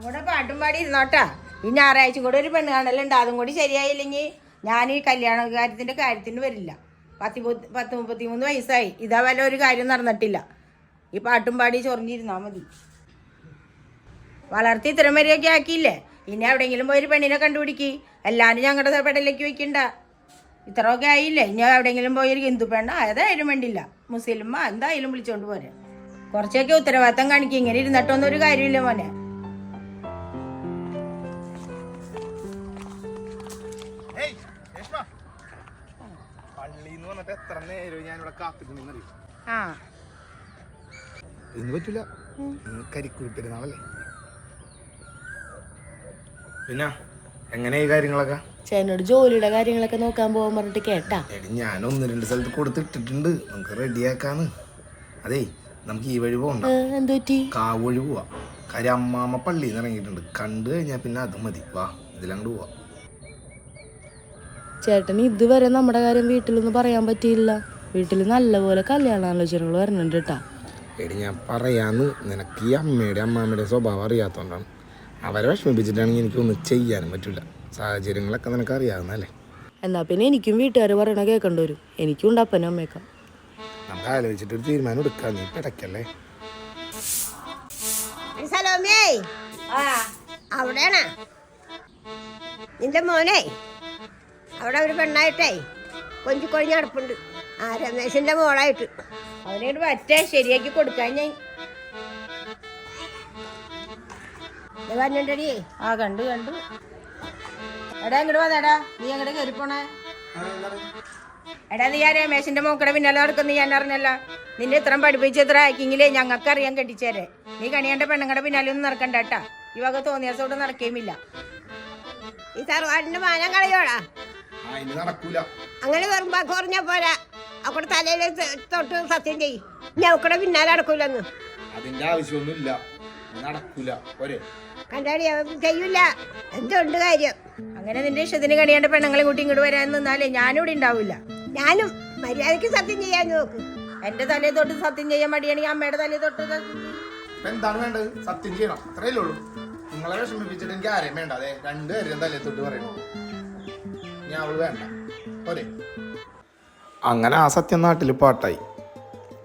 കൂടെ പാട്ടും പാടി ഇരുന്നോട്ടാ. ഈ ഞായറാഴ്ച കൂടെ ഒരു പെണ്ണ് കാണലുണ്ട്. അതും കൂടി ശരിയായില്ലെങ്കിൽ ഞാൻ ഈ കാര്യത്തിന് വരില്ല. 33 വയസ്സായി. ഇതാ വല്ല ഒരു കാര്യം നടന്നിട്ടില്ല. ഈ പാട്ടും പാടി ചൊറിഞ്ഞിരുന്നാൽ മതി. വളർത്തി ഇത്രയും വരെയൊക്കെ ആക്കിയില്ലേ. ഇനി എവിടെയെങ്കിലും പോയി ഒരു പെണ്ണിനെ കണ്ടുപിടിക്ക്. എല്ലാവരും ഞങ്ങളുടെ പെടലേക്ക് വയ്ക്കണ്ട. ഇത്രയൊക്കെ ആയില്ലേ. ഇനി എവിടെയെങ്കിലും പോയി ഒരു ഹിന്ദു പെണ്ണ ഏതായാലും വേണ്ടില്ല, മുസ്ലിം എന്തായാലും വിളിച്ചോണ്ട് പോരെ. കുറച്ചൊക്കെ ഉത്തരവാദിത്തം കാണിക്കും. ഇങ്ങനെ ഇരുന്നിട്ടൊന്നും ഒരു കാര്യമില്ല മോനെ. പിന്നെ എങ്ങനെ ഈ കാര്യങ്ങളൊക്കെ ചേട്ടനോട് ജോലിയുടെ കാര്യങ്ങളൊക്കെ നോക്കാൻ പോകാൻ പറഞ്ഞിട്ട് കേട്ടാ. ഞാൻ 1-2 സ്ഥലത്ത് കൊടുത്തിട്ടിട്ടുണ്ട്. നമുക്ക് റെഡിയാക്കാന്ന്. അതേ നമുക്ക് ഈ വഴി പോകണ്ട, കാവ് വഴി പോവാ. കാര്യം അമ്മാമ്മ പള്ളിയിൽ നിന്ന് ഇറങ്ങിയിട്ടുണ്ട്. കണ്ടു കഴിഞ്ഞാൽ പിന്നെ അത് മതി. വാ, ഇതിലങ്ങോട്ട് പോവാ. ചേട്ടൻ ഇതുവരെ നമ്മുടെ കാര്യം വീട്ടിലൊന്നും പറയാൻ പറ്റിയില്ല. വീട്ടിൽ നല്ലപോലെ കല്യാണാലോചനകൾ വരുന്നുണ്ട് കേട്ടാ. എടി ഞാൻ പറയാന്ന്, നിനക്ക് ഈ അമ്മയുടെ അമ്മാമ്മയുടെ സ്വഭാവം അറിയാത്തോണ്ടാണ്. അവരെ വിഷമിപ്പിച്ചിട്ടാണെങ്കിൽ എനിക്കൊന്നും ചെയ്യാനും പറ്റില്ല. സാഹചര്യങ്ങളൊക്കെ നിനക്ക് അറിയാവുന്നല്ലേ. എന്നാ പിന്നെ എനിക്കും വീട്ടുകാർ പറയണ കേൾക്കേണ്ടി വരും. എനിക്കും ഉണ്ട് അപ്പനും അമ്മയൊക്കെ. നമുക്ക് ആലോചിച്ചിട്ടൊരു തീരുമാനം എടുക്കാം. നീ പിടക്കല്ലേ. അവിടെയാണ് നിന്റെ മോനെ. അവിടെ ഒരു പെണ്ണായിട്ടേ കൊഞ്ചിക്കൊഴിഞ്ഞ് നടപ്പുണ്ട്. രമേശിന്റെ മോളായിട്ട്. അവനോട് പറ്റേ ശരിയാക്കി കൊടുക്കാൻ ഞാൻ പറഞ്ഞിട്ടടി. കണ്ടു. എടാ ഇങ്ങോട്ട് വന്നേടാ. നീ അങ്ങോട്ട് കയറിപ്പോണേ. എടാ നീ ആ രമേശിന്റെ മോക്കടെ പിന്നാലെ നടക്കുന്ന ഞാൻ അറിഞ്ഞല്ലോ. നിന്നെ ഇത്രയും പഠിപ്പിച്ച് ഇത്ര ആക്കിയെങ്കിലേ ഞങ്ങൾക്ക് അറിയാൻ കെട്ടിച്ചേരെ. നീ കണിയാണ്ട പെണ്ണുങ്ങളുടെ പിന്നാലെ ഒന്നും നടക്കണ്ട കേട്ടാ. ഈ വക തോന്നിയാസോടെ നടക്കുകയുമില്ല. ഈ തറവാടിന്റെ മാനം കളയോടാ. അങ്ങനെ വെറും വാക്ക് പറഞ്ഞാ പോരാ. അവിടെ തലയിൽ തൊട്ട് സത്യം ചെയ്യും. ഞവക്കടെ പിന്നാലെ നടക്കൂലെന്ന്. അതിന്റെ ആവശ്യമൊന്നുമില്ല, നടക്കൂല. കണ്ടാടി ചെയ്യൂല. എന്തുണ്ട് കാര്യം? അങ്ങനെ നിന്റെ ഇഷ്ടത്തിന് കണിയാണ്ട് പെണ്ണുങ്ങളെ കൂട്ടി ഇങ്ങോട്ട് വരാൻ നിന്നാലേ ഞാനിവിടെ ഉണ്ടാവില്ല. ഞാനും മര്യാദക്ക് സത്യം ചെയ്യാൻ നോക്ക്. എന്റെ തലയെ തൊട്ട് സത്യം ചെയ്യാൻ മടിയാണെങ്കിൽ അമ്മയുടെ തലയെ തൊട്ട് എന്താണ് വേണ്ടത്? സത്യം ചെയ്യണം, അത്രയല്ലേ ഉള്ളൂ. നിങ്ങളെ വിഷമിപ്പിച്ചിട്ട് എനിക്ക് ആരെയും വേണ്ട. അതെ, 2 പേരും തലയെ തൊട്ട് പറയണം. ഞാൻ അവള് വേണ്ട പോരെ. അങ്ങനെ ആ സത്യം നാട്ടിൽ പാട്ടായി.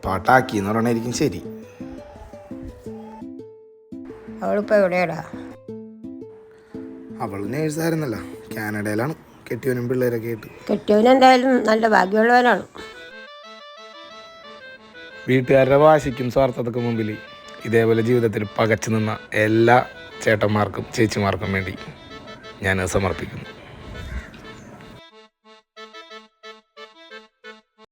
പാട്ടാക്കി എന്ന് പറയണായിരിക്കും ശരി. അവളിപ്പോ എവിടെയാടാ? അവള് നേഴ്സായിരുന്നല്ലോ, കാനഡയിലാണ്. കെട്ടിയവനും പിള്ളേരൊക്കെ ആയിട്ട്. കെട്ടിയവനെന്തായാലും നല്ല ഭാഗ്യമുള്ളവരാണ്. വീട്ടുകാരുടെ വാശിക്കും സ്വാർത്ഥതയ്ക്കും മുമ്പിൽ ഇതേപോലെ ജീവിതത്തിൽ പകച്ചു നിന്ന എല്ലാ ചേട്ടന്മാർക്കും ചേച്ചിമാർക്കും വേണ്ടി ഞാൻ സമർപ്പിക്കുന്നു.